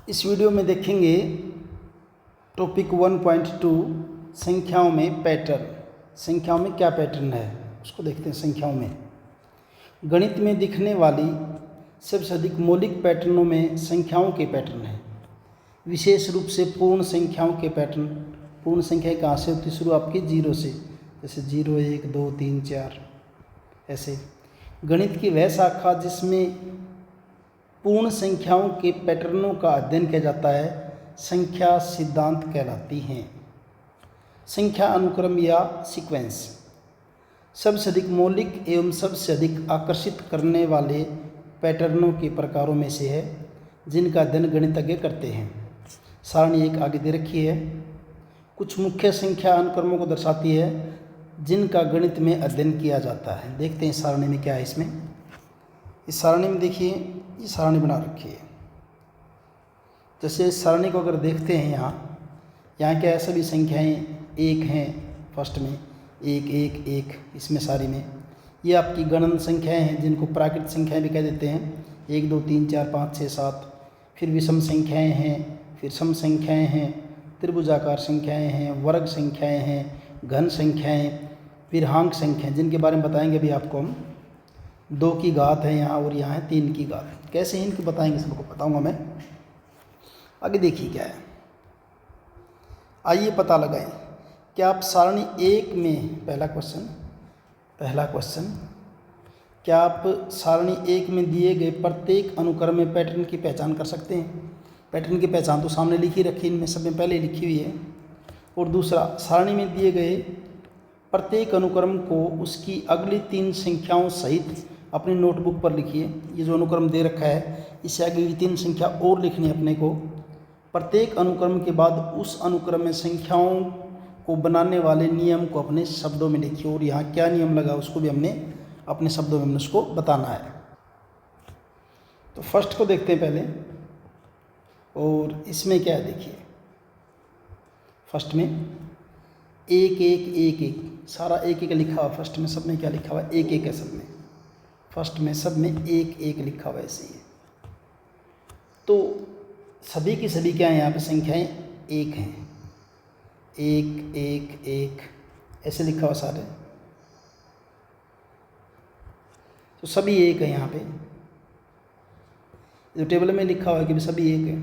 इस वीडियो में देखेंगे टॉपिक 1.2 संख्याओं में पैटर्न। संख्याओं में क्या पैटर्न है उसको देखते हैं। संख्याओं में गणित में दिखने वाली सबसे अधिक मौलिक पैटर्नों में संख्याओं के पैटर्न हैं, विशेष रूप से पूर्ण संख्याओं के पैटर्न। पूर्ण संख्याएं कहाँ से होती, शुरू आपकी जीरो से, जैसे 0, 1, 2, 3, 4 ऐसे। गणित की वह शाखा जिसमें पूर्ण संख्याओं के पैटर्नों का अध्ययन किया जाता है संख्या सिद्धांत कहलाती हैं। संख्या अनुक्रम या सीक्वेंस सबसे अधिक मौलिक एवं सबसे अधिक आकर्षित करने वाले पैटर्नों के प्रकारों में से है जिनका अध्ययन गणितज्ञ करते हैं। सारणी एक आगे दे रखी है, कुछ मुख्य संख्या अनुक्रमों को दर्शाती है जिनका गणित में अध्ययन किया जाता है। देखते हैं इस सारणी में क्या है। इसमें इस सारणी में देखिए, ये सारणी बना रखी है। जैसे इस सारणी को अगर देखते हैं, यहाँ क्या है, सभी संख्याएं एक हैं। फर्स्ट में 1, 1, 1 इसमें सारी में ये आपकी गणन संख्याएं हैं जिनको प्राकृत संख्याएं भी कह देते हैं। 1, 2, 3, 4, 5, 6, 7। फिर विषम संख्याएं हैं, फिर सम संख्याएं हैं, त्रिभुजाकार संख्याएं हैं, वर्ग संख्याएं हैं, घन संख्याएं, फिर हांक संख्याएं जिनके बारे में बताएंगे अभी आपको हम। 2 की घात है यहाँ और यहाँ है 3 की घात। कैसे इनकी बताएंगे सबको बताऊंगा मैं। आगे देखिए क्या है, आइए पता लगाएं। क्या आप सारणी 1 में पहला क्वेश्चन क्या आप सारणी 1 में दिए गए प्रत्येक अनुक्रम में पैटर्न की पहचान कर सकते हैं? पैटर्न की पहचान तो सामने लिखी रखी, इनमें सब में पहले लिखी हुई है। और दूसरा, सारणी में दिए गए प्रत्येक अनुक्रम को उसकी अगली 3 संख्याओं सहित अपनी नोटबुक पर लिखिए। ये जो अनुक्रम दे रखा है इससे अगली 3 संख्या और लिखनी है अपने को। प्रत्येक अनुक्रम के बाद उस अनुक्रम में संख्याओं को बनाने वाले नियम को अपने शब्दों में लिखिए। और यहाँ क्या नियम लगा उसको भी हमने अपने शब्दों में हमने उसको बताना है। तो फर्स्ट को देखते हैं पहले, और इसमें क्या है देखिए। फर्स्ट में 1, 1, 1, 1 सारा 1, 1 लिखा हुआ। फर्स्ट में सब में क्या लिखा हुआ है, 1, 1 है सब में। फर्स्ट में सब में 1, 1 लिखा हुआ है ऐसे ही। तो सभी की सभी क्या है, यहाँ पे संख्याएं 1 हैं। 1, 1, 1 ऐसे लिखा हुआ सारे। तो सभी 1 है यहाँ पे। जो टेबल में लिखा हुआ है कि सभी 1 है,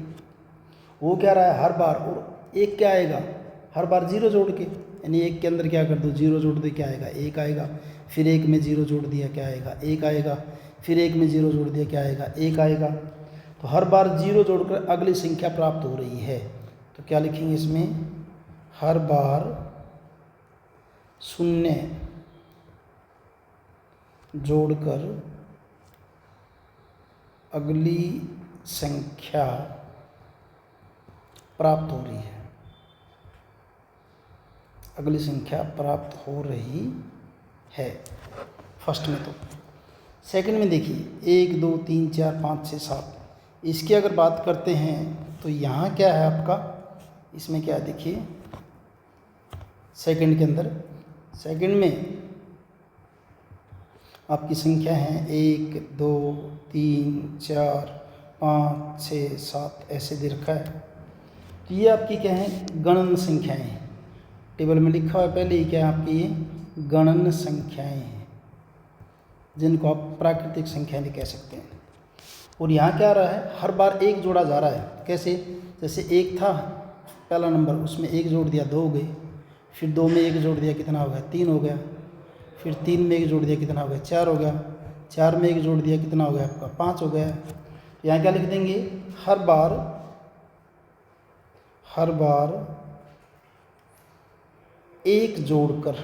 वो क्या रहा है हर बार। और 1 क्या आएगा हर बार 0 जोड़ के, यानी 1 के अंदर क्या कर दो 0 जोड़ दे, क्या आएगा 1 आएगा। फिर 1 में 0 जोड़ दिया, क्या आएगा 1 आएगा। फिर 1 में 0 जोड़ दिया, क्या आएगा 1 आएगा। तो हर बार 0 जोड़कर अगली संख्या प्राप्त हो रही है। तो क्या लिखेंगे इसमें, हर बार 0 जोड़कर अगली संख्या प्राप्त हो रही है। अगली संख्या प्राप्त हो रही है फर्स्ट में। तो सेकंड में देखिए 1, 2, 3, 4, 5, 6, 7। इसकी अगर बात करते हैं तो यहाँ क्या है आपका, इसमें क्या है देखिए। सेकंड के अंदर, सेकंड में आपकी संख्या है 1, 2, 3, 4, 5, 6, 7 ऐसे दे रखा है। तो ये आपकी क्या है, गणन संख्याएं हैं। टेबल में लिखा हुआ है पहले ही क्या है आपकी, ये गणन संख्याएं हैं जिनको आप प्राकृतिक संख्याएं भी कह सकते हैं। और यहाँ क्या आ रहा है, हर बार 1 जोड़ा जा रहा है। कैसे, जैसे 1 था पहला नंबर, उसमें 1 जोड़ दिया 2 हो गए। फिर 2 में 1 जोड़ दिया कितना हो गया 3 हो गया। फिर 3 में 1 जोड़ दिया कितना हो गया 4 हो गया। 4 में 1 जोड़ दिया कितना हो गया आपका 5 हो गया। यहाँ क्या लिख देंगे, हर बार 1 जोड़कर,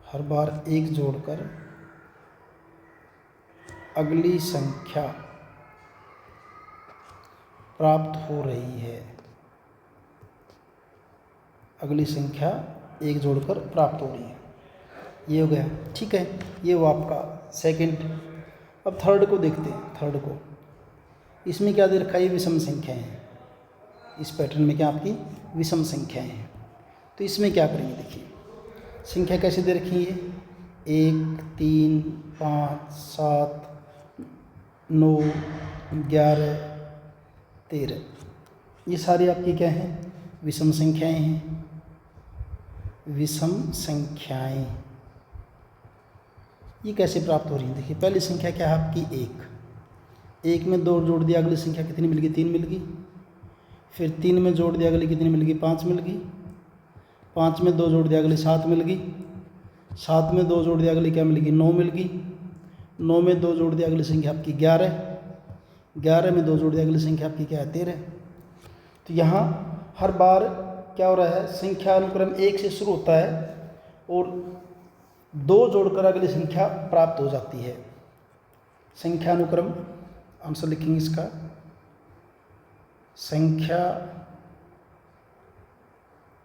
हर बार 1 जोड़कर अगली संख्या प्राप्त हो रही है। अगली संख्या 1 जोड़कर प्राप्त हो रही है। ये हो गया, ठीक है। ये वो आपका सेकंड। अब थर्ड को देखते हैं। थर्ड को, इसमें क्या दे रखा है, विषम संख्याएं हैं। इस पैटर्न में क्या आपकी विषम संख्याएं हैं। तो इसमें क्या करेंगे देखिए, संख्या कैसे दे रखी है, 1, 3, 5, 7, 9, 11, 13, ये सारी आपकी क्या हैं? विषम संख्याएं हैं। विषम संख्याएं ये कैसे प्राप्त हो रही हैं? देखिए, पहली संख्या क्या है आपकी? 1। 1 में 2 जोड़ दिया, अगली संख्या कितनी मिल गई? 3 मिल गई। फिर 3 में जोड़ दिया, अगली कितनी मिल गई? 5 मिल गई। 5 में 2 जोड़ दिया, अगली 7 मिल गई। 7 में 2 जोड़ दिया, अगली क्या मिल गई? 9 मिल गई। 9 में 2 जोड़ दिया, अगली संख्या आपकी 11। 11 में 2 जोड़ दिया, अगली संख्या आपकी क्या है? 13। तो यहाँ हर बार क्या हो रहा है? संख्या अनुक्रम 1 से शुरू होता है और 2 जोड़कर अगली संख्या प्राप्त हो जाती है। संख्या अनुक्रम, आंसर लिखेंगे इसका, संख्या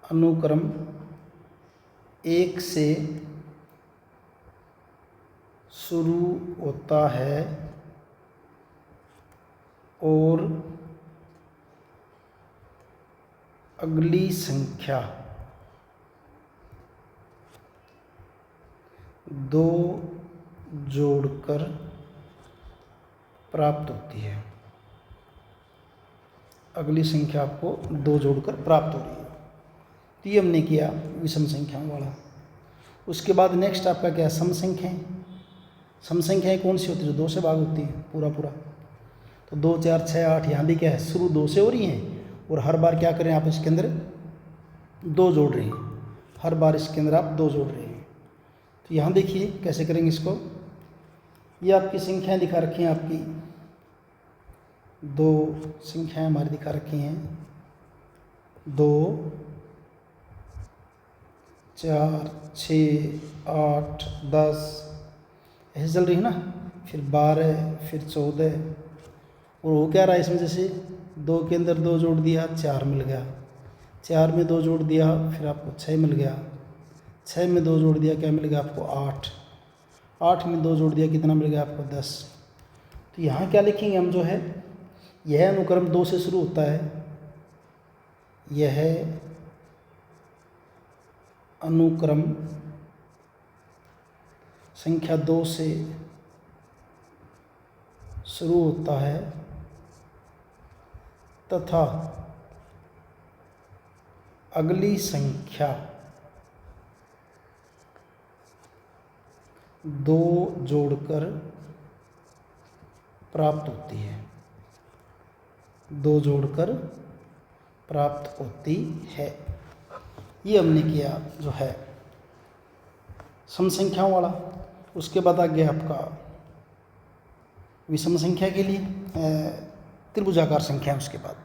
अनुक्रम 1 से शुरू होता है और अगली संख्या 2 जोड़कर प्राप्त होती है। अगली संख्या आपको 2 जोड़कर प्राप्त हो रही है। तो ये हमने किया विषम संख्याओं वाला। उसके बाद नेक्स्ट आपका क्या है? सम संख्याएं। सम संख्याएं कौन सी होती है? जो 2 से भाग होती है पूरा पूरा। तो 2, 4, 6, 8 यहाँ भी क्या है? शुरू 2 से हो रही हैं और हर बार क्या करें आप? इसके अंदर 2 जोड़ रहे हैं। हर बार इसके अंदर आप 2 जोड़ रहे हैं। तो यहाँ देखिए कैसे करेंगे इसको। ये आपकी संख्याएं दिखा रखी हैं, आपकी 2 संख्याएं हमारी दिखा रखी हैं। 2, 4, 6, 8, 10 ऐसे चल रही है ना। फिर 12, फिर 14 और वो क्या रहा है इसमें? जैसे 2 के अंदर 2 जोड़ दिया, 4 मिल गया। 4 में 2 जोड़ दिया, फिर आपको 6 मिल गया। 6 में 2 जोड़ दिया, क्या मिल गया आपको? 8। 8 में 2 जोड़ दिया, कितना मिल गया आपको? 10। तो यहाँ क्या लिखेंगे हम? जो है यह अनुक्रम 2 से शुरू होता है। यह अनुक्रम संख्या 2 से शुरू होता है तथा अगली संख्या 2 जोड़कर प्राप्त होती है। 2 जोड़कर प्राप्त होती है। ये हमने किया जो है सम संख्याओं वाला। उसके बाद आ गया आपका विषम संख्या के लिए त्रिभुजाकार संख्या। उसके बाद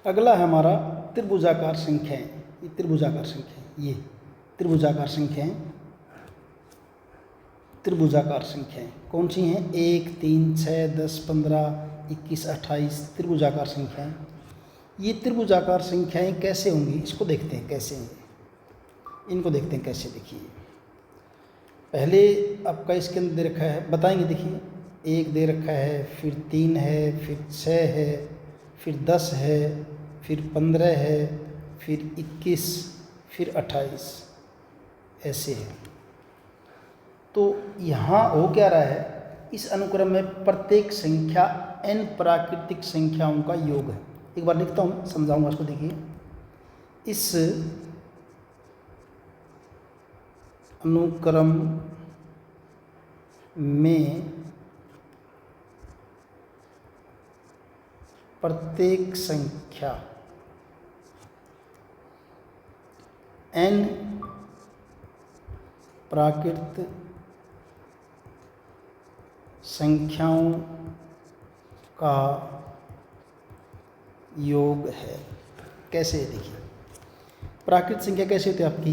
अगला है हमारा त्रिभुजाकार संख्याएं। ये त्रिभुजाकार संख्याएं, ये त्रिभुजाकार संख्याएं। त्रिभुजाकार संख्याएं कौन सी हैं? 1, 3, 6, 10, 15, 21, 28 त्रिभुजाकार संख्याएं। ये त्रिभुजाकार संख्याएं कैसे होंगी इसको देखते हैं कैसे हैं। इनको देखते हैं कैसे। देखिए पहले आपका इसके अंदर दे रखा है, बताएंगे। देखिए 1 दे रखा है, फिर 3 है, फिर 6 है, फिर 10 है, फिर 15 है, फिर 21, फिर 28 ऐसे है। तो यहाँ हो क्या रहा है? इस अनुक्रम में प्रत्येक संख्या n प्राकृतिक संख्याओं का योग है। एक बार लिखता हूँ, समझाऊंगा इसको। देखिए इस अनुक्रम में प्रत्येक संख्या n प्राकृत संख्याओं का योग है। कैसे है? देखिए प्राकृत संख्या कैसे होती है आपकी?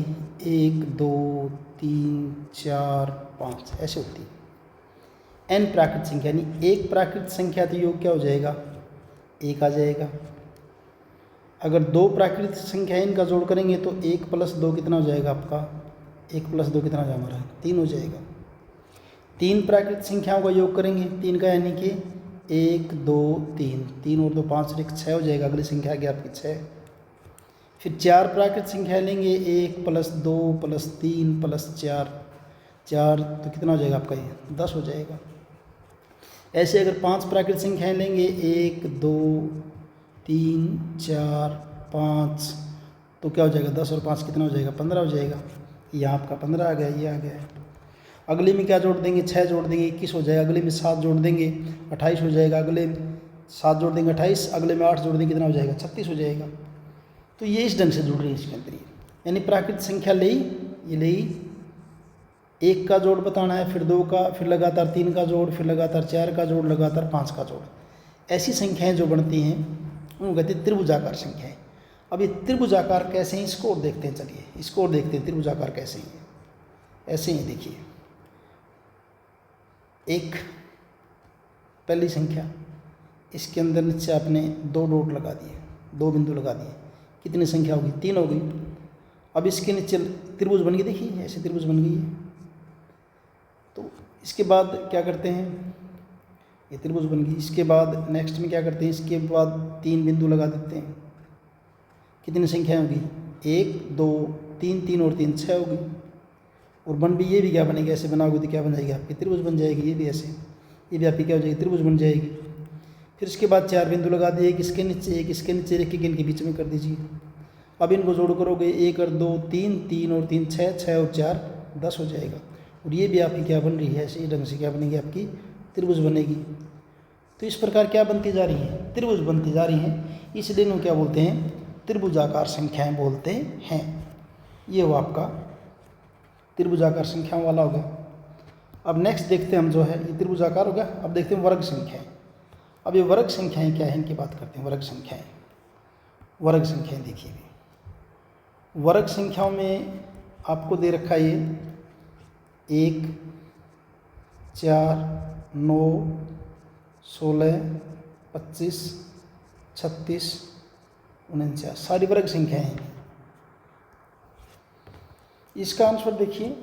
1, 2, 3, 4, 5 ऐसे होती है। n प्राकृत संख्या यानी एक प्राकृत संख्या तो योग क्या हो जाएगा? 1 आ जाएगा। अगर 2 प्राकृत संख्या इनका जोड़ करेंगे तो 1 + 2 कितना हो जाएगा आपका? 1 + 2 कितना हो जाएगा हमारा? 3 हो जाएगा। 3 प्राकृत संख्याओं का योग करेंगे, 3 का यानी कि 1, 2, 3, 3 और 2 5 और 1 6 हो जाएगा। अगली संख्या आ गई आपकी 6। फिर 4 प्राकृत संख्या लेंगे, 1 + 2 + 3 + 4, 4 तो कितना हो जाएगा आपका? ये 10 हो जाएगा। ऐसे अगर 5 प्राकृतिक संख्याएं लेंगे 1 2 3 4 5, तो क्या हो जाएगा 10 और 5 कितना हो जाएगा 15 हो जाएगा। यहाँ आपका 15 आ गया, ये आ गया। अगले में क्या जोड़ देंगे 6 जोड़ देंगे 21 हो जाएगा। अगले में 7 जोड़ देंगे 28 हो जाएगा। अगले में 7 जोड़ देंगे 28, अगले में 8 जोड़ देंगे कितना हो जाएगा 36 हो जाएगा। तो ये इस ढंग से जुड़ रही है इसके अंदर, यानी प्राकृतिक संख्या ले ये ले 1 का जोड़ बताना है, फिर 2 का, फिर लगातार 3 का जोड़, फिर लगातार 4 का जोड़, लगातार 5 का जोड़। ऐसी संख्याएं जो बनती हैं उनको कहते हैं त्रिभुजाकार संख्याएं। अब ये त्रिभुजाकार कैसे हैं इसको और देखते हैं। चलिए इसको और देखते हैं त्रिभुजाकार कैसे हैं। ऐसे ही देखिए, एक पहली संख्या, इसके अंदर नीचे आपने 2 डॉट लगा दिए, 2 बिंदु लगा दिए, कितनी संख्या होगी 3 हो गई। अब इसके नीचे त्रिभुज बन गई, देखिए ऐसे त्रिभुज बन गई है। तो इसके बाद क्या करते हैं, ये त्रिभुज बन गई। इसके बाद नेक्स्ट में क्या करते हैं, इसके बाद 3 बिंदु लगा देते हैं, कितनी संख्या होगी 1 2 3, 3 और 3 6 होगी। और बन भी ये भी क्या बनेगी, ऐसे बनाओगे तो क्या बन जाएगी आपकी त्रिभुज बन जाएगी। ये भी ऐसे, ये भी आपकी क्या हो जाएगी त्रिभुज बन जाएगी। फिर इसके बाद 4 बिंदु लगा दिए, एक इसके नीचे एक इसके नीचे, एक इनके बीच में कर दीजिए। अब इनको जोड़ करोगे 1 और 2 3, 3 और 3 6, 6 और 4 10 हो जाएगा। और ये भी आपकी क्या बन रही है, ऐसे ही ढंग से क्या बनेगी आपकी त्रिभुज बनेगी। तो इस प्रकार क्या बनती जा रही है, त्रिभुज बनती जा रही हैं। इसलिए इनको क्या बोलते हैं, त्रिभुजाकार संख्याएं बोलते हैं। ये वो आपका त्रिभुजाकार संख्याओं वाला हो गया। अब नेक्स्ट देखते हैं हम जो है, ये त्रिभुजाकार हो गया। अब देखते हैं वर्ग संख्याएं। अब ये वर्ग संख्याएं क्या है इनकी बात करते हैं। वर्ग संख्याएं, वर्ग संख्याएं देखिए, वर्ग संख्याओं में आपको दे रखा है ये 1 4 9 16 25 36 49, सारी वर्ग संख्याएं हैं। इसका आंसर देखिए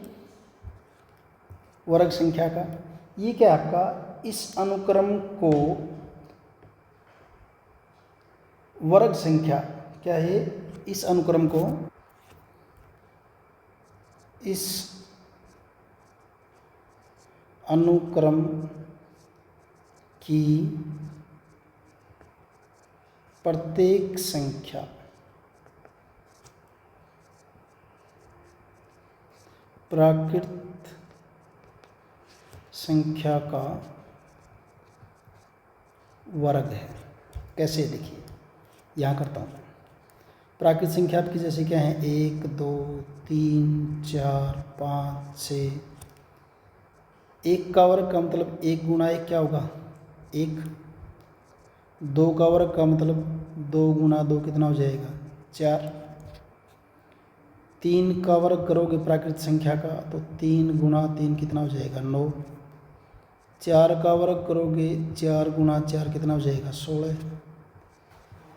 वर्ग संख्या का, ये क्या आपका इस अनुक्रम को वर्ग संख्या क्या है, इस अनुक्रम को, इस अनुक्रम की प्रत्येक संख्या प्राकृत संख्या का वर्ग है। कैसे देखिए, यहाँ करता हूँ। प्राकृत संख्या आपकी जैसे क्या है 1 2 3 4 5 6। 1 का वर्ग का मतलब 1 गुणा 1 क्या होगा 1। 2 का वर्ग का मतलब 2 गुणा 2 कितना हो जाएगा 4। 3 का वर्ग करोगे प्राकृत संख्या का तो 3 गुणा 3 कितना हो जाएगा 9। 4 का वर्ग करोगे 4 गुणा 4 कितना हो जाएगा 16।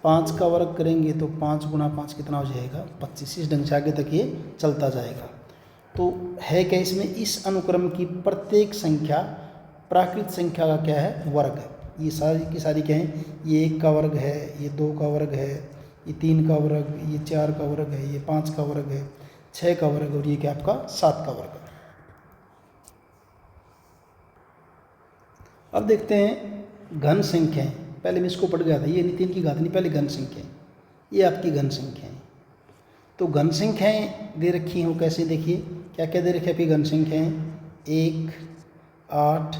5 का वर्ग करेंगे तो 5 गुणा 5 कितना हो जाएगा 25। इस ढंग से आगे तक ये चलता जाएगा। तो है क्या इसमें, इस अनुक्रम की प्रत्येक संख्या प्राकृत संख्या का क्या है वर्ग है। ये सारी की सारी क्या है, ये 1 का वर्ग है, ये 2 का वर्ग है, ये 3 का वर्ग, ये 4 का वर्ग है, ये 5 का वर्ग है, 6 का वर्ग और ये क्या आपका 7 का वर्ग है। अब देखते हैं घन संख्याएं। पहले मैं इसको पढ़ गया था, ये नहीं 3 की घात नहीं, पहले घन संख्याएं, ये आपकी घन संख्याएं। तो घन संख्याएं दे रखी हैं, कैसे देखिए क्या क्या दे रखी है आपकी घन संख्याएं 1 8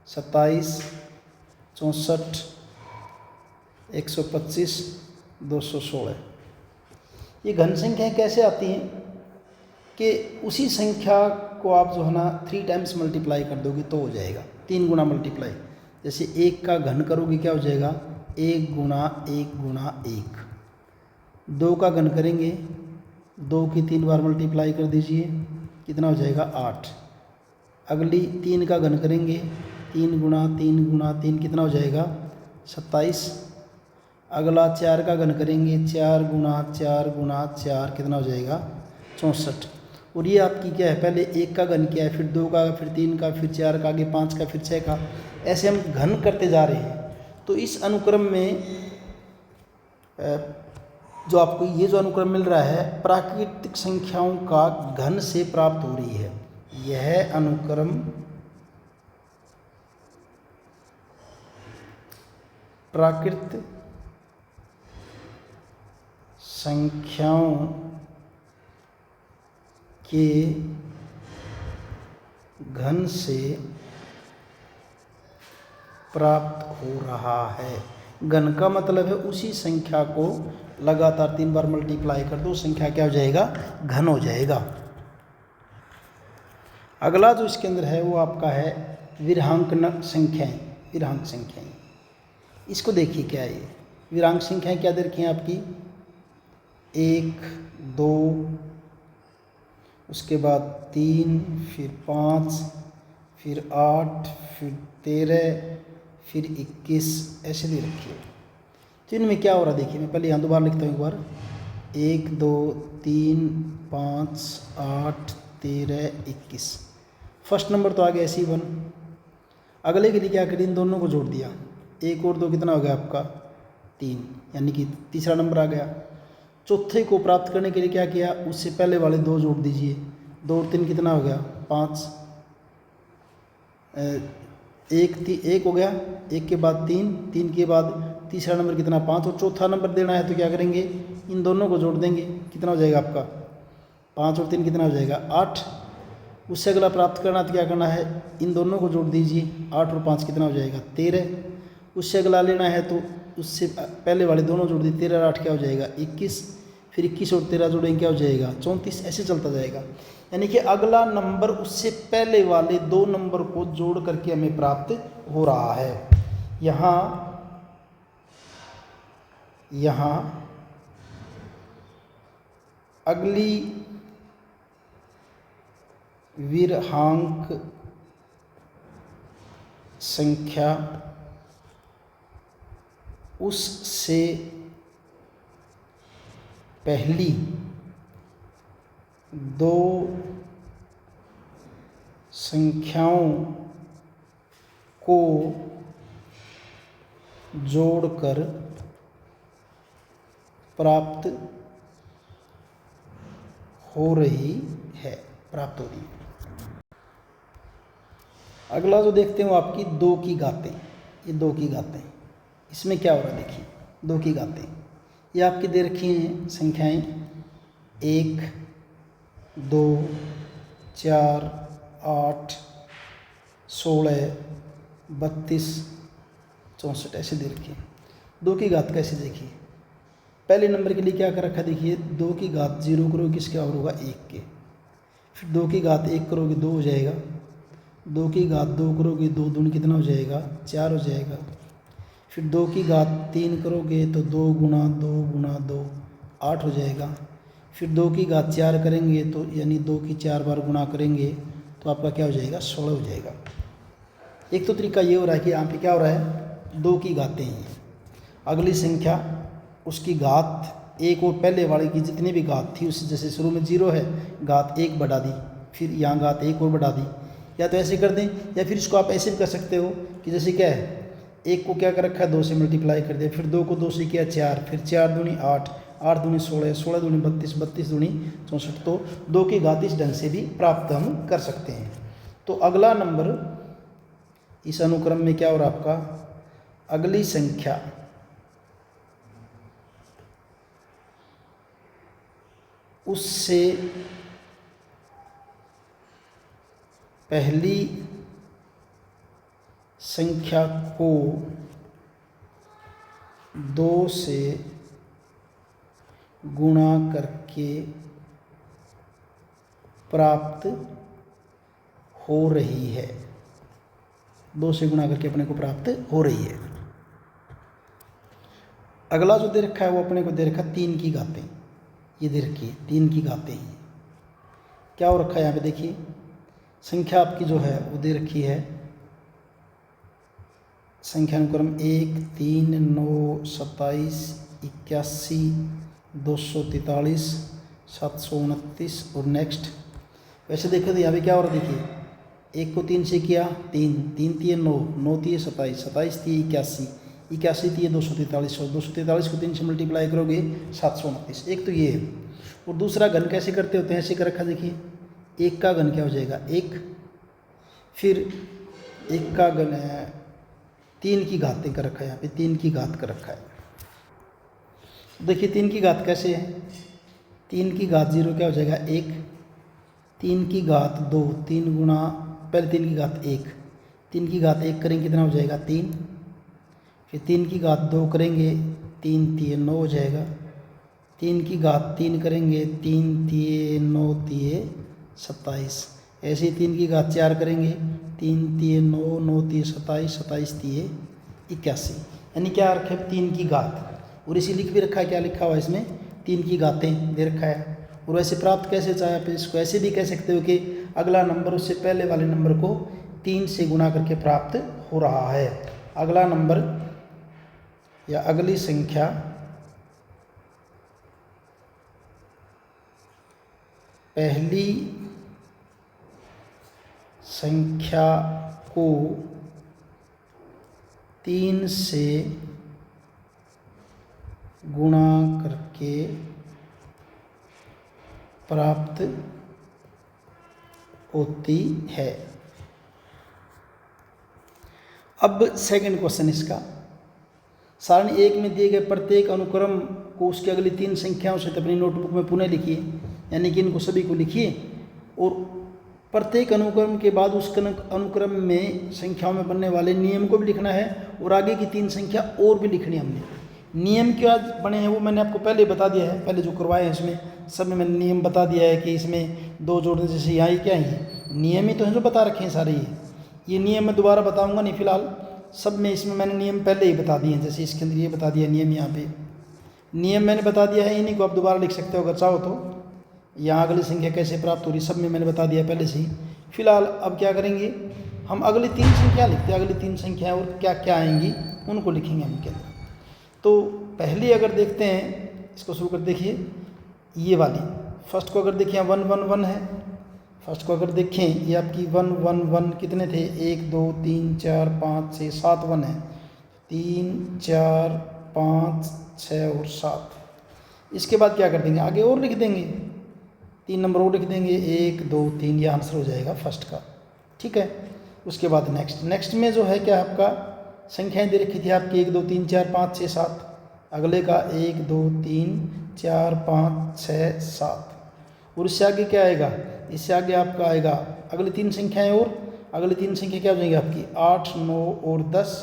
27 64 125 216। ये घन संख्याएं कैसे आती हैं कि उसी संख्या को आप जो है ना 3 टाइम्स मल्टीप्लाई कर दोगे तो हो जाएगा, 3 गुना मल्टीप्लाई। जैसे 1 का घन करोगे क्या हो जाएगा 1 गुणा 1 गुणा 1। 2 का घन करेंगे 2 की 3 बार मल्टीप्लाई कर दीजिए कितना हो जाएगा 8। अगली 3 का घन करेंगे 3 गुणा 3 गुणा 3 कितना हो जाएगा 27। अगला 4 का घन करेंगे 4 गुणा 4 गुणा 4 कितना हो जाएगा 64। और ये आपकी क्या है, पहले 1 का घन किया है, फिर 2 का, फिर 3 का, फिर 4 का, आगे 5 का, फिर 6 का, ऐसे हम घन करते जा रहे हैं। तो इस अनुक्रम में जो आपको ये जो अनुक्रम मिल रहा है प्राकृतिक संख्याओं का घन से प्राप्त हो रही है। यह अनुक्रम प्राकृत संख्याओं के घन से प्राप्त हो रहा है। घन का मतलब है उसी संख्या को लगातार 3 बार मल्टीप्लाई कर दो, संख्या क्या हो जाएगा, घन हो जाएगा। अगला जो इसके अंदर है वो आपका है विरहांक संख्याएं। विरहांक संख्याएं, इसको देखिए क्या है ये विरहांक संख्याएं क्या दे रखी हैं आपकी, 1 2, उसके बाद 3, फिर 5, फिर 8, फिर 13, फिर 21 ऐसे दे रखी है। तो इनमें क्या हो रहा है देखिए, मैं पहले यहाँ दोबारा लिखता हूँ एक बार, 1 2 3 5 8 13 21। फर्स्ट नंबर तो आ गया ऐसे 1। अगले के लिए क्या करें, इन दोनों को जोड़ दिया, 1 और 2 कितना हो गया आपका 3, यानी कि तीसरा नंबर आ गया। चौथे को प्राप्त करने के लिए क्या किया, उससे पहले वाले 2 जोड़ दीजिए, 2 और 3 कितना हो गया 5, 1 हो गया, 1 के बाद 3, 3 के बाद तीसरा नंबर कितना 5, और चौथा नंबर देना है तो क्या करेंगे, इन दोनों को जोड़ देंगे, कितना हो जाएगा आपका 5 और 3 कितना हो जाएगा 8। उससे अगला प्राप्त करना तो क्या करना है, इन दोनों को जोड़ दीजिए, 8 और 5 कितना हो जाएगा 13। उससे अगला लेना है तो उससे पहले वाले दोनों जोड़ दिए, 13 और 8 क्या हो जाएगा 21, फिर 21 और 13 जोड़ेंगे क्या हो जाएगा 34, ऐसे चलता जाएगा। यानी कि अगला नंबर उससे पहले वाले 2 नंबर को जोड़ करके हमें प्राप्त हो रहा है। यहाँ अगली विरहांक संख्या उससे पहली 2 संख्याओं को जोड़कर प्राप्त हो रही है। अगला जो देखते हो आपकी 2 की घातें। ये 2 की घातें, इसमें क्या हो रहा है देखिए, 2 की घातें ये आपकी दे रखी हैं संख्याएं 1 2 4 8 16 32 64 ऐसे दे रखी है। 2 की घात कैसे देखिए, पहले नंबर के लिए क्या कर रखा है देखिए, 2 की घात 0 करोगे किसके और होगा 1 के, फिर 2 की घात 1 करोगे 2 हो जाएगा, 2 की घात 2 करोगे 2 दूनी कितना हो जाएगा 4 हो जाएगा, फिर 2 की घात 3 करोगे तो 2 गुना 2 8 हो जाएगा, फिर 2 की घात 4 करेंगे तो यानी 2 की 4 बार गुणा करेंगे तो आपका क्या हो जाएगा 16 हो जाएगा। एक तो तरीका ये हो रहा है कि यहाँ पे क्या हो रहा है 2 की घातें हैं, अगली संख्या उसकी घात 1 और पहले वाले की जितनी भी घात थी उससे, जैसे शुरू में 0 है घात 1 बढ़ा दी, फिर यहाँ घात 1 और बढ़ा दी, या तो ऐसे कर दें या फिर इसको आप ऐसे भी कर सकते हो कि जैसे क्या है 1 को क्या कर रखा है 2 से मल्टीप्लाई कर दिया, फिर 2 को 2 से किया 4, फिर 4 दूनी 8, 8 दूनी 16, 16 दूनी 32, 32 दूनी 64। तो 2 की घात इस ढंग से भी प्राप्त हम कर सकते हैं। तो अगला नंबर इस अनुक्रम में क्या हो रहा आपका, अगली संख्या उससे पहली संख्या को 2 से गुणा करके प्राप्त हो रही है। 2 से गुणा करके अपने को प्राप्त हो रही है। अगला जो दे रखा है वो अपने को दे रखा 3 की घातें। ये दे रखी है 3 की घातें हैं। क्या हो रखा है यहाँ पे देखिए, संख्या आपकी जो है वो दे रखी है संख्या अनुक्रम 1 3 9 27 81 243 729 और नेक्स्ट। वैसे देखो तो यहाँ पे क्या हो रहा है देखिए, 1 को 3 से किया 3 3 तिये 9 9 तिये 27 27 तिये 81 81 तिये 243 और 243 को 3 से मल्टीप्लाई करोगे 729। एक तो ये है, और दूसरा घन कैसे करते होते हैं, ऐसे कर रखा देखिए, 1 का घन क्या हो जाएगा 1, फिर 1 का घन है 3 की घातें कर रखा है, यहाँ पे 3 की घात कर रखा है। देखिए 3 की घात कैसे है, 3 की घात 0 क्या हो जाएगा 1, 3 की घात 2, 3 गुणा पहले 3 की घात 1, 3 की घात 1 करेंगे कितना हो जाएगा 3, फिर 3 की घात 2 करेंगे 3 3 9 हो जाएगा, 3 की घात 3 करेंगे 3 3 9 3 27, ऐसे ही 3 की घात 4 करेंगे 3 3 9 9 3 27 27 3 81, यानी क्या रखे 3 की घात, और इसी लिख भी रखा है, क्या लिखा हुआ है इसमें 3 की घातें दे रखा है। और वैसे प्राप्त कैसे चाहे आप इसको ऐसे भी कह सकते हो कि अगला नंबर उससे पहले वाले नंबर को 3 से गुणा करके प्राप्त हो रहा है। अगला नंबर या अगली संख्या पहली संख्या को 3 से गुणा करके प्राप्त होती है। अब सेकंड क्वेश्चन इसका, सारणी 1 में दिए गए प्रत्येक अनुक्रम को उसकी अगली 3 संख्याओं से अपनी नोटबुक में पुनः लिखिए, यानी कि इनको सभी को लिखिए और प्रत्येक अनुक्रम के बाद उस अनुक्रम में संख्याओं में बनने वाले नियम को भी लिखना है और आगे की 3 संख्या और भी लिखनी है। हमने नियम क्या बने हैं वो मैंने आपको पहले बता दिया है, पहले जो करवाए हैं इसमें सब में मैंने नियम बता दिया है कि इसमें 2 जोड़ने जैसे यहाँ ही क्या है नियम ही तो हैं जो बता रखे हैं सारे, ये नियम मैं दोबारा बताऊंगा नहीं, फिलहाल सब में इसमें मैंने नियम पहले ही बता दिए हैं। जैसे इसके अंदर ये बता दिया नियम, यहाँ पे नियम मैंने बता दिया है, इन्हीं को आप दोबारा लिख सकते हो अगर चाहो तो। यहाँ अगली संख्या कैसे प्राप्त हो रही सब में मैंने बता दिया पहले से ही। फिलहाल अब क्या करेंगे हम अगली 3 संख्या लिखते हैं, अगली 3 संख्याएँ और क्या क्या आएंगी उनको लिखेंगे हम के अंदर। तो पहली अगर देखते हैं इसको शुरू कर, देखिए ये वाली फर्स्ट को अगर देखें 1 1 1 है, फर्स्ट को अगर देखें ये आपकी 1 1 1 कितने थे 1 2 3 4 5 6 7 1 है, 3 4 5 6 और 7। इसके बाद क्या कर देंगे आगे और लिख देंगे 3 नंबर और लिख देंगे 1 2 3, ये आंसर हो जाएगा फर्स्ट का, ठीक है। उसके बाद नेक्स्ट में जो है क्या आपका संख्याएं दे रखी थी आपकी 1 2 3 4 5 6 7, अगले का 1 2 3 4 5 6 7 और इससे आगे क्या आएगा, इससे आगे आपका आएगा अगली 3 संख्याएं और अगली 3 संख्या क्या हो जाएंगी आपकी 8 9 और 10।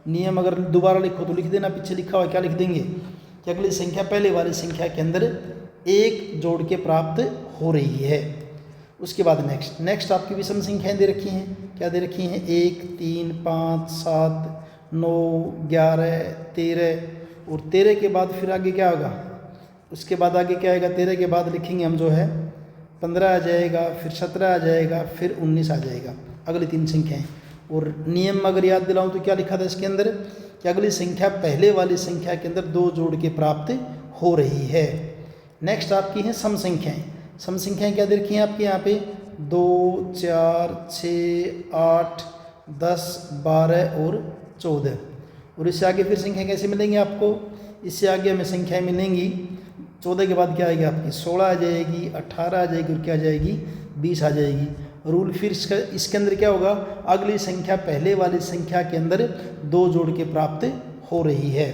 नियम अगर दोबारा लिखो तो लिख देना, पीछे लिखा हुआ क्या लिख देंगे कि अगली संख्या पहले वाली संख्या के अंदर 1 जोड़ के प्राप्त हो रही है। उसके बाद नेक्स्ट आपकी विषम संख्याएं दे रखी हैं, क्या दे रखी हैं 1 3 5 7 9 11 13 और 13 के बाद फिर आगे क्या होगा, उसके बाद आगे क्या आएगा 13 के बाद लिखेंगे हम जो है 15 आ जाएगा, फिर 17 आ जाएगा, फिर 19 आ जाएगा अगली 3 संख्याएं। और नियम अगर याद दिलाऊं तो क्या लिखा था इसके अंदर कि अगली संख्या पहले वाली संख्या के अंदर 2 जोड़ के प्राप्त हो रही है। नेक्स्ट आपकी हैं सम संख्याएं, सम संख्याएं क्या दे रखी हैं आपके यहाँ पे 2 4 6 8 10 12 और 14। और इससे आगे फिर संख्या कैसे मिलेंगी आपको, इससे आगे हमें संख्याएं मिलेंगी 14 के बाद क्या आएगी आपकी 16 आ जाएगी, 18 आ जाएगी और क्या आ जाएगी 20 आ जाएगी। रूल फिर इसके अंदर क्या होगा अगली संख्या पहले वाली संख्या के अंदर 2 जोड़ के प्राप्त हो रही है।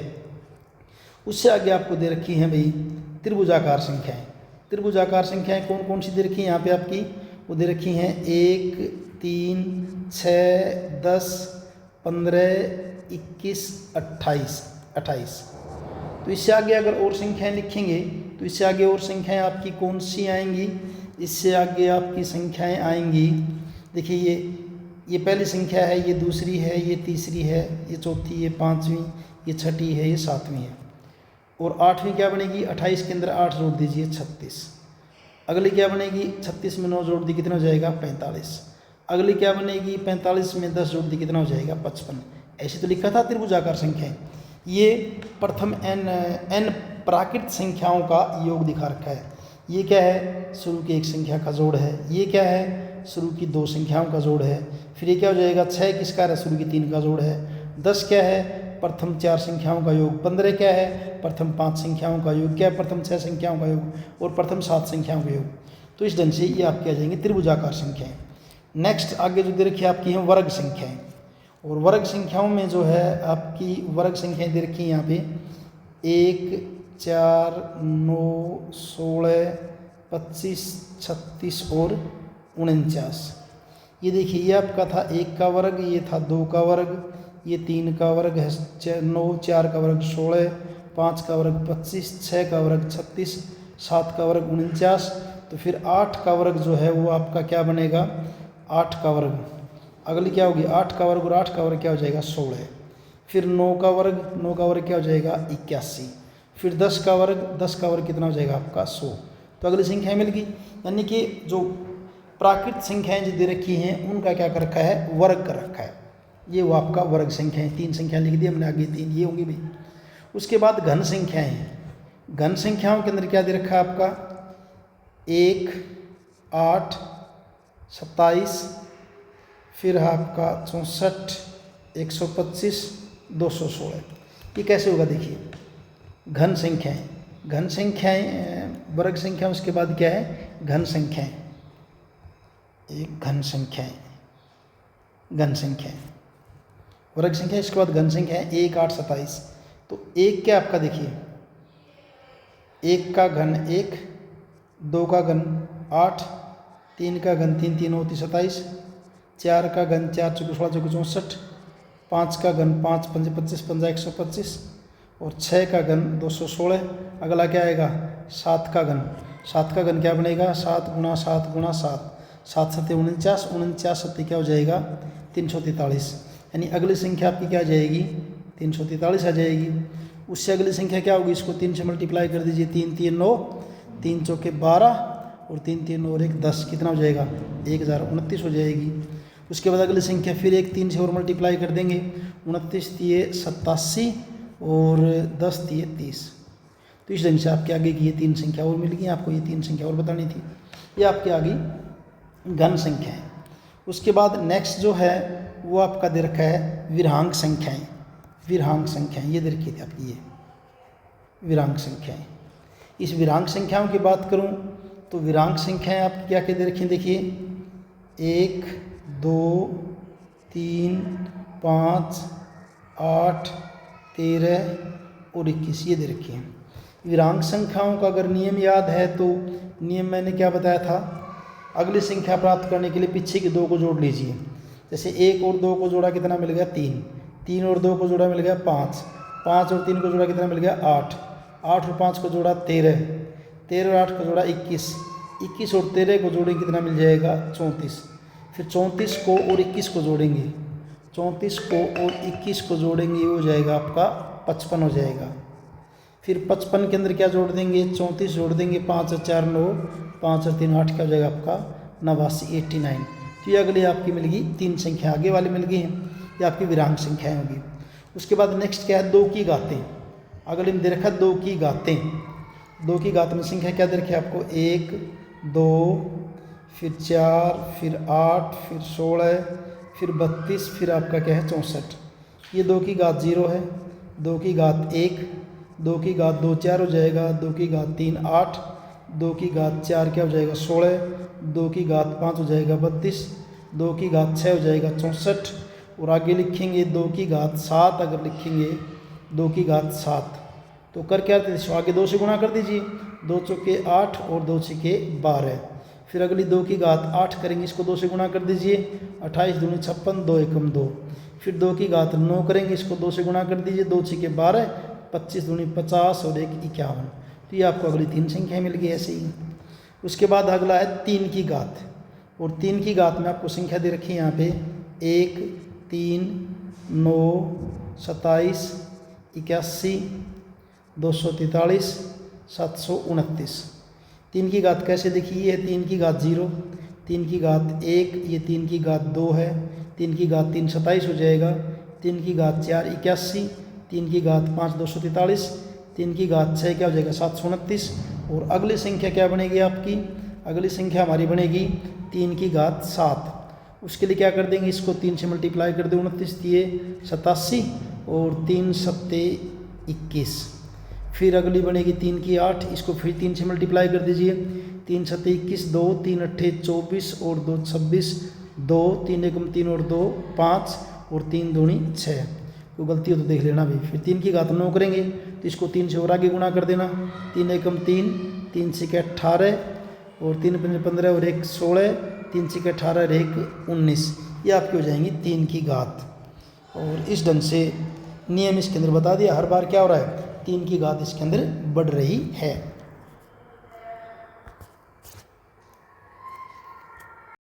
उससे आगे आपको दे रखी हैं भाई त्रिभुजाकार संख्याएं। त्रिभुजाकार संख्याएं कौन कौन सी दे रखी हैं यहाँ पे आपकी, वो दे रखी हैं 1 3 6 10 15 21 28। तो इससे आगे अगर और संख्याएं लिखेंगे तो इससे आगे और संख्याएं आपकी कौन सी आएंगी, इससे आगे आपकी संख्याएं आएंगी, देखिए ये पहली संख्या है, ये दूसरी है, ये तीसरी है, ये चौथी, ये पाँचवीं, ये छठी है, ये सातवीं है। और 8वीं क्या बनेगी 28 के अंदर 8 जोड़ दीजिए 36। अगली क्या बनेगी 36 में 9 जोड़ दी कितना हो जाएगा 45। अगली क्या बनेगी 45 में 10 जोड़ दी कितना हो जाएगा 55। ऐसे तो लिखा था त्रिभुजाकार संख्याएं। ये प्रथम n प्राकृत संख्याओं का योग दिखा रखा है। ये क्या है शुरू की एक संख्या का जोड़ है, ये क्या है शुरू की 2 संख्याओं का जोड़ है। फिर ये क्या हो जाएगा 6 किसका है शुरू की 3 का जोड़ है। 10 क्या है प्रथम 4 संख्याओं का योग। 15 क्या है प्रथम 5 संख्याओं का योग। क्या है प्रथम 6 संख्याओं का योग और प्रथम 7 संख्याओं का योग। तो इस ढंग से ये आपके आ जाएंगे त्रिभुजाकार संख्याएं। नेक्स्ट आगे जो दे रखी है आपकी हैं वर्ग संख्याएं। और वर्ग संख्याओं में जो है आपकी वर्ग संख्याएं दे रखी हैं यहाँ पे 1, 4, 9, 16, 25, 36 और 49। ये देखिए ये आपका था 1 का वर्ग, ये था 2 का वर्ग, ये 3 का वर्ग है 9, 4 का वर्ग 16, 5 का वर्ग 25, 6 का वर्ग 36, 7 का वर्ग 49। तो फिर 8 का वर्ग जो है वो आपका क्या बनेगा, 8 का वर्ग। अगली क्या होगी, 8 का वर्ग और 8 का वर्ग क्या हो जाएगा 16। फिर 9 का वर्ग, 9 का वर्ग क्या हो जाएगा 81। फिर 10 का वर्ग कितना हो जाएगा आपका 100। तो अगली संख्या मिल गई। यानी कि जो प्राकृत संख्याएं जो दे रखी हैं उनका क्या कर रखा है, वर्ग कर रखा है। ये वो आपका वर्ग संख्या है। 3 संख्या लिख दी हमने, आगे 3 ये होंगी भाई। उसके बाद घन संख्याएं हैं। घन संख्याओं के अंदर क्या दे रखा है आपका 1, 8, 27, फिर आपका 64, 125, 216। ये कैसे होगा देखिए, घन संख्याएं वर्ग संख्या, उसके बाद क्या है घन संख्याएं। एक घन संख्याएं वर्ग संख्या, इसके बाद घन संख्या है 1, 8, 27। तो 1 क्या आपका देखिए 1 का घन 1, 2 का घन 8, 3 का घन 3, 3 होती 27, 4 का घन 4, 4 16, 4 64, 5 का घन 5, 5 25, 5 125 और 6 का घन 216। अगला क्या आएगा 7 का घन। 7 का घन क्या बनेगा 7 गुणा 7 गुणा 7, 7 7 49, 49 7 क्या हो जाएगा 343। यानी अगली संख्या आपकी क्या आ जाएगी 343 आ जाएगी। उससे अगली संख्या क्या होगी, इसको 3 से मल्टीप्लाई कर दीजिए, 3 3 9, 3 चौके 12 और 3 3 और 1 10, कितना हो जाएगा 1029 हो जाएगी। उसके बाद अगली संख्या फिर एक 3 से और मल्टीप्लाई कर देंगे, 29 तिये 87 और 10 तिये 30। तो इस ढंग से आपके आगे की ये 3 संख्या और मिल गई। आपको ये 3 संख्या और बतानी थी। ये आपके आगे घन संख्या है। उसके बाद नेक्स्ट जो है वो आपका दे रखा है विरांक संख्याएं। ये दे रखी थी आपकी, ये विरांक संख्याएं। इस विरांक संख्याओं की बात करूं तो विरांक संख्याएं आपकी क्या क्या दे रखी हैं देखिए 1, 2, 3, 5, 8, 13 और 21 ये दे रखी हैं। विरांक संख्याओं का अगर नियम याद है तो नियम मैंने क्या बताया था, अगली संख्या प्राप्त करने के लिए पीछे के 2 को जोड़ लीजिए। जैसे 1 और 2 को जोड़ा कितना मिल गया 3, 3 और 2 को जोड़ा मिल गया 5, 5 और 3 को जोड़ा कितना मिल गया 8, 8 और 5 को जोड़ा 13, 13 और 8 को जोड़ा 21, 21 और 13 को जोड़ेंगे कितना मिल जाएगा 34। फिर 34 को और 21 को जोड़ेंगे, 34 को और 21 को जोड़ेंगे, ये हो जाएगा आपका 55 हो जाएगा। फिर 55 के अंदर क्या जोड़ देंगे 34 जोड़ देंगे, 5 और 4 9, 5 और 3 8 क्या हो जाएगा आपका 89 89। तो ये अगली आपकी मिल गई 3 संख्या आगे वाली मिल गई हैं, ये आपकी विरांक संख्याएँ होगी। उसके बाद नेक्स्ट क्या है 2 की घातें। अगले में दे रखा 2 की घातें। 2 की घात में संख्या क्या दे रखी है आपको 1, 2, फिर 4, फिर 8, फिर 16, फिर 32, फिर आपका क्या है 64। ये 2 की घात 0 है, 2 की घात 1, 2 की घात 2 4 हो जाएगा, 2 की घात 3 8, 2 की घात 4 क्या हो जाएगा 16, 2 की घात 5 हो जाएगा 32, 2 की घात 6 हो जाएगा 64 और आगे लिखेंगे 2 की घात 7। अगर लिखेंगे 2 की घात 7 तो कर क्या देते आगे 2 से गुणा कर दीजिए, 2 चौके 8 और 2 छक्के 12। फिर अगली 2 की घात 8 करेंगे, इसको 2 से गुणा कर दीजिए, 28 दूनी 56, 2 एकम 2। फिर 2 की घात 9 करेंगे, इसको 2 से गुणा कर दीजिए, 2 छक्के 12, 25 दूनी 50 और 1 51। तो ये आपको अगली 3 संख्याएँ मिल गई ऐसे ही। उसके बाद अगला है 3 की घात, और 3 की घात में आपको संख्या दे रखी है यहाँ पे 1, 3, 9, 27, 81, 243, 729। 3 की घात कैसे देखिए, ये 3 की घात 0, 3 की घात 1, ये 3 की घात 2 है, 3 की घात 3 27 हो जाएगा, 3 की घात 4 81, 3 की घात 5 243, 3 की घात 6 क्या हो जाएगा 729। और अगली संख्या क्या बनेगी आपकी, अगली संख्या हमारी बनेगी 3 की घात 7। उसके लिए क्या कर देंगे, इसको 3 से मल्टीप्लाई कर दे, 29 तिये 87 और 3 सत्ते 21। फिर अगली बनेगी 3 की 8, इसको फिर 3 से मल्टीप्लाई कर दीजिए, 3 सत्ते 21, 2 3 अट्ठे 24 और 2 26, 2 3 एकम 3 और 2 5 और 3 दूनी 6, कोई गलती हो तो देख लेना भी। फिर 3 की घात 9 करेंगे तो इसको 3 से और आगे गुणा कर देना, 3 एकम 3, 3 छक्के 18 और 3 पंजे 15 और 1 16, 3 छक्के 18 और 1 19, ये आपकी हो जाएंगी 3 की घात। और इस ढंग से नियम इसके अंदर बता दिया, हर बार क्या हो रहा है, 3 की घात इसके अंदर बढ़ रही है।